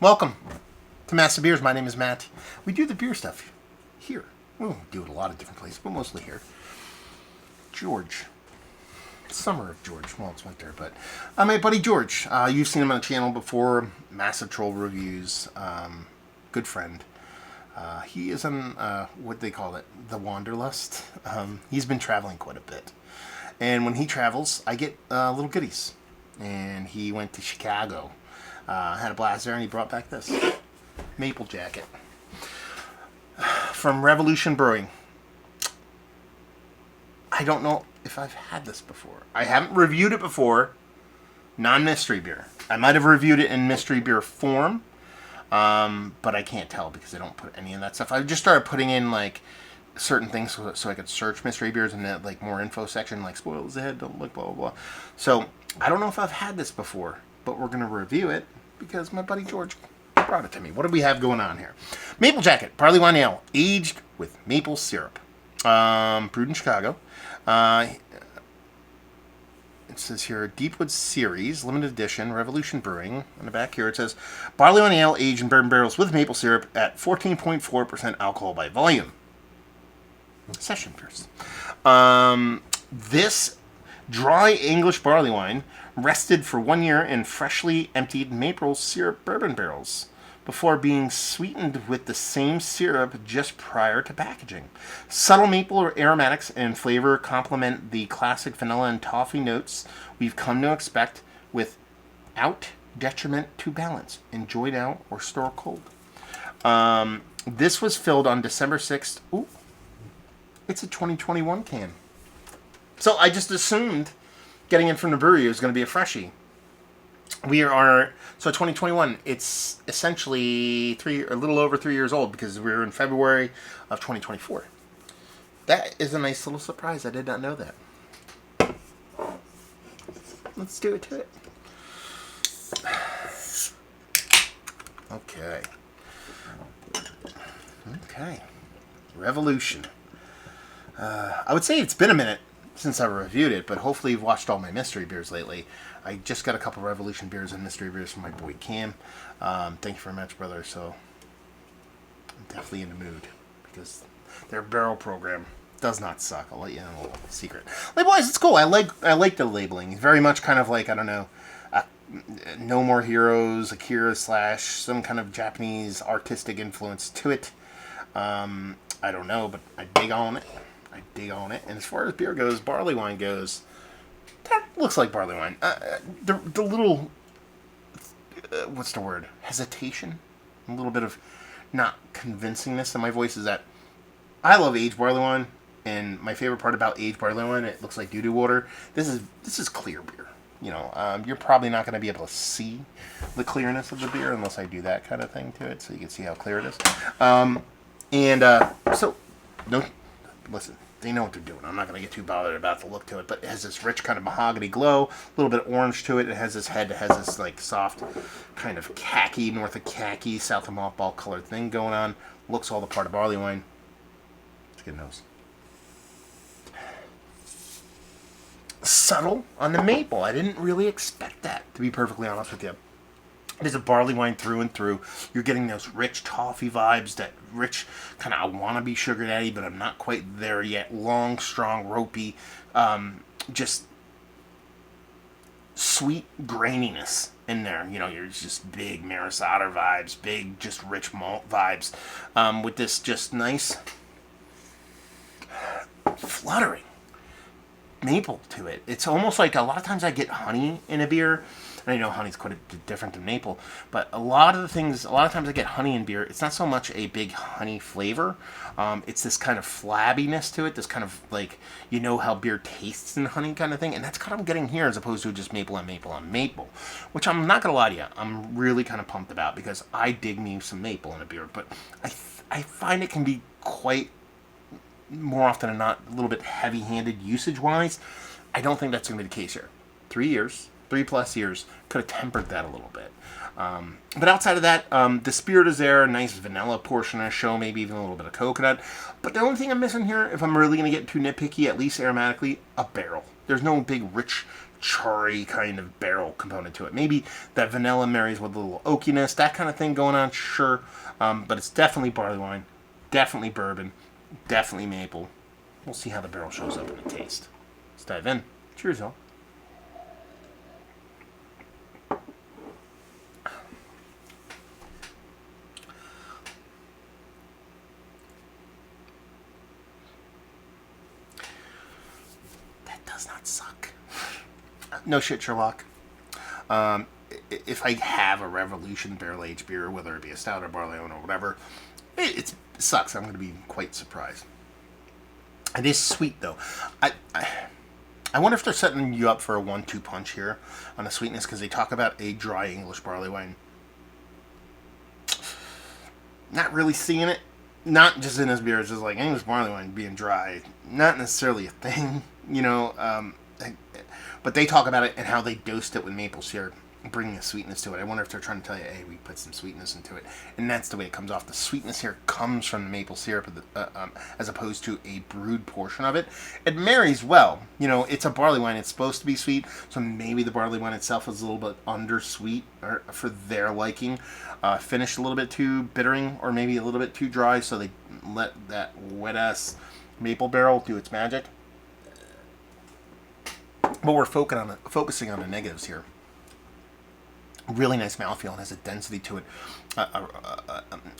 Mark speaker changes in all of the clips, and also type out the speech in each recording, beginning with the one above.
Speaker 1: Welcome to Master Beers. My name is Matt. We do the beer stuff here. We do it a lot of different places, but mostly here. George. Summer of George. Well, it's winter, but my buddy George. You've seen him on the channel before. Massive Troll Reviews. Good friend. He is on, what they call it, the Wanderlust. He's been traveling quite a bit. And when he travels, I get little goodies. And he went to Chicago. Had a blast there, and he brought back this maple jacket from Revolution Brewing. I don't know if I've had this before. I haven't reviewed it before. Non-mystery beer. I might have reviewed it in mystery beer form, but I can't tell because I don't put any of that stuff. I just started putting in like certain things so I could search mystery beers in that like more info section, like spoilers ahead, don't look, blah blah blah. So I don't know if I've had this before, but we're gonna review it because my buddy George brought it to me. What do we have going on here? Maple Jacket, Barleywine Ale, aged with maple syrup. Brewed in Chicago. It says here, Deepwood Series, limited edition, Revolution Brewing. On the back here it says, Barleywine Ale aged in bourbon barrels with maple syrup at 14.4% alcohol by volume. Session beers. This dry English barley wine rested for 1 year in freshly emptied maple syrup bourbon barrels before being sweetened with the same syrup just prior to packaging. Subtle maple aromatics and flavor complement the classic vanilla and toffee notes we've come to expect without detriment to balance. Enjoy now or store cold. This was filled on December 6th. Ooh, it's a 2021 can. So I just assumed getting it from the brewery was going to be a freshie. We are, so 2021, it's essentially a little over 3 years old because we're in February of 2024. That is a nice little surprise. I did not know that. Let's do it to it. Okay. Okay. Revolution. I would say it's been a minute since I reviewed it, but hopefully you've watched all my mystery beers lately. I just got a couple Revolution beers and mystery beers from my boy Cam. Thank you very much, brother. So I'm definitely in the mood because their barrel program does not suck. I'll let you know a little secret. Label-wise, it's cool. I like the labeling. It's very much kind of like, I don't know, No More Heroes, Akira / some kind of Japanese artistic influence to it. I don't know, but I dig on it. And as far as beer goes, barley wine goes, that looks like barley wine. The little, what's the word? Hesitation? A little bit of not convincingness in my voice is that I love aged barley wine, and my favorite part about aged barley wine, it looks like doo-doo water. This is clear beer. You know, you're probably not going to be able to see the clearness of the beer unless I do that kind of thing to it, so you can see how clear it is. So, no, listen. They know what they're doing. I'm not going to get too bothered about the look to it, but it has this rich kind of mahogany glow, a little bit of orange to it. It has this head that has this like soft kind of khaki, north of khaki, south of mothball colored thing going on. Looks all the part of barley wine. Let's get a nose. Subtle on the maple. I didn't really expect that, to be perfectly honest with you. It is a barley wine through and through. You're getting those rich toffee vibes, that rich kind of, I want to be sugar daddy, but I'm not quite there yet. Long, strong, ropey, just sweet graininess in there. You know, you're just big Maris Otter vibes, big, just rich malt vibes, with this just nice fluttering maple to it. It's almost like a lot of times I get honey in a beer. And I know honey's quite a bit different than maple, but a lot of times I get honey in beer, it's not so much a big honey flavor. It's this kind of flabbiness to it, this kind of like, you know how beer tastes in honey kind of thing, and that's kind of what I'm getting here as opposed to just maple on maple on maple, which I'm not going to lie to you, I'm really kind of pumped about because I dig me some maple in a beer, but I find it can be quite, more often than not, a little bit heavy-handed usage-wise. I don't think that's going to be the case here. 3+ years could have tempered that a little bit. But outside of that, the spirit is there, a nice vanilla portion of the show, maybe even a little bit of coconut. But the only thing I'm missing here, if I'm really going to get too nitpicky, at least aromatically, a barrel. There's no big, rich, charry kind of barrel component to it. Maybe that vanilla marries with a little oakiness, that kind of thing going on, sure. But it's definitely barley wine, definitely bourbon, definitely maple. We'll see how the barrel shows up in the taste. Let's dive in. Cheers, y'all. That does not suck. No shit, Sherlock. If I have a Revolution barrel-aged beer, whether it be a stout or barley wine or whatever, it sucks. I'm going to be quite surprised. It is sweet, though. I wonder if they're setting you up for a 1-2 punch here on the sweetness, because they talk about a dry English barley wine. Not really seeing it. Not just in this beer. It's just like English barley wine being dry. Not necessarily a thing, you know. But they talk about it and how they dosed it with maple syrup, bringing a sweetness to it. I wonder if they're trying to tell you, hey, we put some sweetness into it. And that's the way it comes off. The sweetness here comes from the maple syrup as opposed to a brewed portion of it. It marries well. You know, it's a barley wine. It's supposed to be sweet, so maybe the barley wine itself is a little bit undersweet for their liking. Finished a little bit too bittering or maybe a little bit too dry, so they let that wet-ass maple barrel do its magic. But we're focusing on the negatives here. Really nice mouthfeel and has a density to it.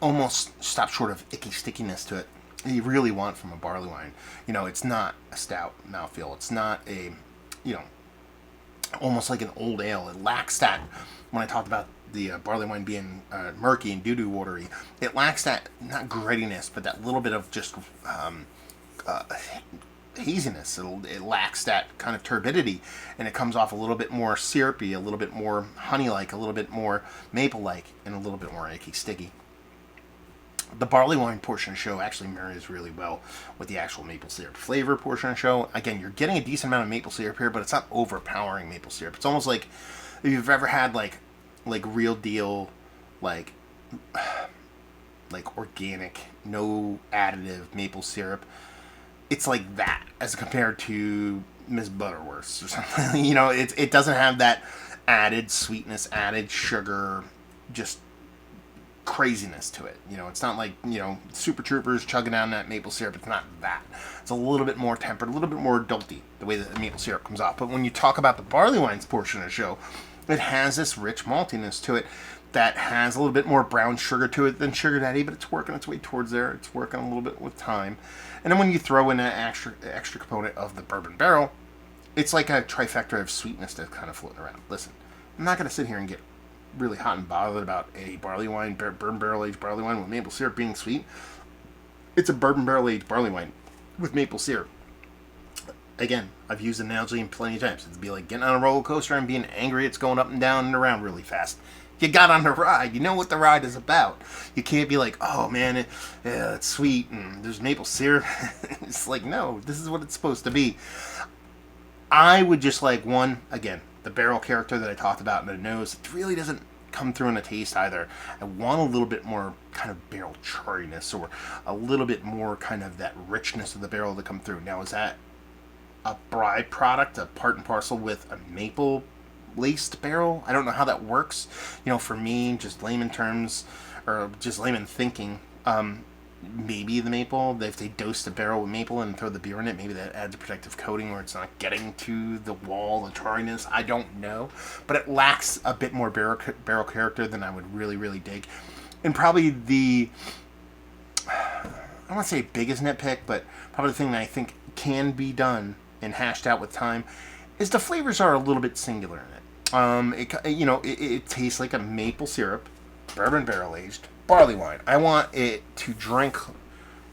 Speaker 1: Almost stop short of icky stickiness to it. You really want from a barley wine. You know, it's not a stout mouthfeel. It's not a, you know, almost like an old ale. It lacks that, when I talked about the barley wine being murky and doo-doo watery, it lacks that, not grittiness, but that little bit of just haziness. It lacks that kind of turbidity, and it comes off a little bit more syrupy, a little bit more honey-like, a little bit more maple-like, and a little bit more icky sticky. The barley wine portion of the show actually marries really well with the actual maple syrup flavor portion of the show. Again, you're getting a decent amount of maple syrup here, but it's not overpowering maple syrup. It's almost like if you've ever had like real deal, like organic, no additive maple syrup. It's like that as compared to Miss Butterworth's or something. You know, it doesn't have that added sweetness, added sugar, just craziness to it. You know, it's not like, you know, Super Troopers chugging down that maple syrup. It's not that. It's a little bit more tempered, a little bit more adulty, the way that the maple syrup comes off. But when you talk about the barley wines portion of the show, it has this rich maltiness to it that has a little bit more brown sugar to it than Sugar Daddy, but it's working its way towards there. It's working a little bit with time. And then when you throw in an extra component of the bourbon barrel, it's like a trifecta of sweetness that's kind of floating around. Listen, I'm not going to sit here and get really hot and bothered about a barley wine, bourbon barrel-aged barley wine with maple syrup being sweet. It's a bourbon barrel-aged barley wine with maple syrup. Again, I've used the analogy plenty of times. It'd be like getting on a roller coaster and being angry it's going up and down and around really fast. You got on the ride. You know what the ride is about. You can't be like, oh man, it's sweet and there's maple syrup. It's like, no, this is what it's supposed to be. I would just like again, the barrel character that I talked about in the nose. It really doesn't come through in the taste either. I want a little bit more kind of barrel charriness, or a little bit more kind of that richness of the barrel to come through. Now, is that a byproduct, a part and parcel with a maple laced barrel? I don't know how that works. You know, for me, just layman terms, or just layman thinking, maybe the maple, if they dose the barrel with maple and throw the beer in it, maybe that adds a protective coating where it's not getting to the wall, the charriness. I don't know. But it lacks a bit more barrel character than I would really, really dig. And probably I don't want to say biggest nitpick, but probably the thing that I think can be done and hashed out with time is the flavors are a little bit singular in it. It tastes like a maple syrup, bourbon barrel aged barley wine. I want it to drink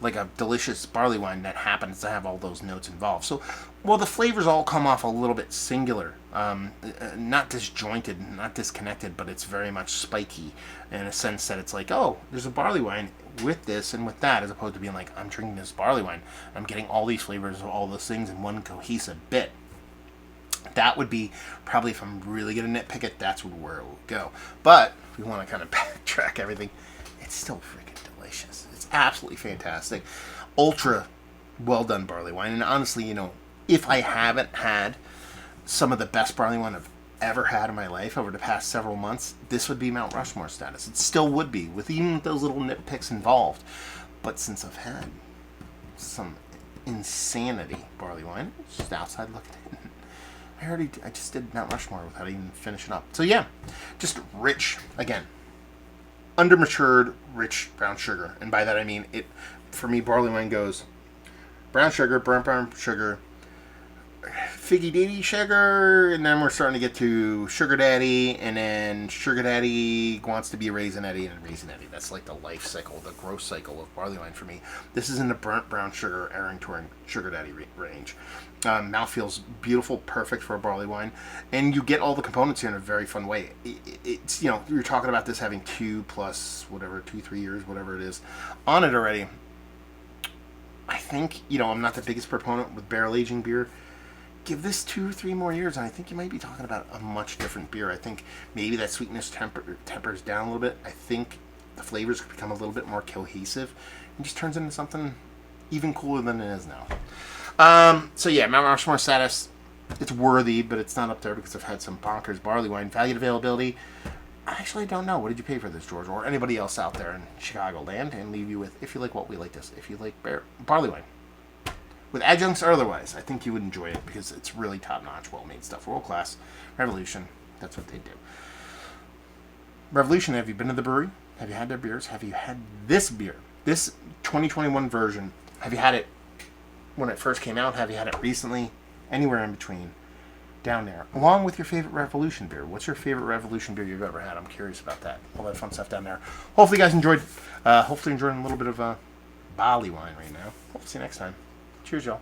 Speaker 1: like a delicious barley wine that happens to have all those notes involved. So, the flavors all come off a little bit singular, not disjointed, not disconnected, but it's very much spiky in a sense that it's like, oh, there's a barley wine with this and with that, as opposed to being like, I'm drinking this barley wine. I'm getting all these flavors of all those things in one cohesive bit. That would be probably, if I'm really going to nitpick it, that's where it will go. But if we want to kind of backtrack everything, it's still freaking delicious. It's absolutely fantastic. Ultra well done barley wine. And honestly, if I haven't had some of the best barley wine I've ever had in my life over the past several months, this would be Mount Rushmore status. It still would be, with even those little nitpicks involved. But since I've had some insanity barley wine, just outside looking in, I just did Mount Rushmore without even finishing up. So yeah, just rich, again, undermatured, rich brown sugar. And by that I mean, it, for me, barley wine goes brown sugar, burnt brown sugar, figgy daddy sugar, and then we're starting to get to sugar daddy, and then sugar daddy wants to be a raisinetty, and raisinetty. That's like the life cycle, the growth cycle of barley wine for me. This is in the burnt brown sugar, airing toward sugar daddy range. Mouth feels beautiful, perfect for a barley wine, and you get all the components here in a very fun way. It's, you know, you're talking about this having 2 plus whatever, 2-3 years, whatever it is, on it already. I think, you know, I'm not the biggest proponent with barrel aging beer. Give this 2 or 3 more years, and I think you might be talking about a much different beer. I think maybe that sweetness tempers down a little bit. I think the flavors become a little bit more cohesive, and just turns into something even cooler than it is now. So yeah, Mount Rushmore status, it's worthy, but it's not up there because I've had some bonkers barley wine. Valued availability, I actually don't know. What did you pay for this, George, or anybody else out there in Chicagoland? And leave you with, if you like what we like this, if you like barley wine, with adjuncts or otherwise, I think you would enjoy it because it's really top-notch, well-made stuff. World class. Revolution, that's what they do. Revolution, have you been to the brewery? Have you had their beers? Have you had this beer? This 2021 version, have you had it when it first came out? Have you had it recently? Anywhere in between. Down there. Along with your favorite Revolution beer. What's your favorite Revolution beer you've ever had? I'm curious about that. All that fun stuff down there. Hopefully you guys enjoyed. Hopefully enjoying a little bit of barley wine right now. Hope to see you next time. Cheers, y'all.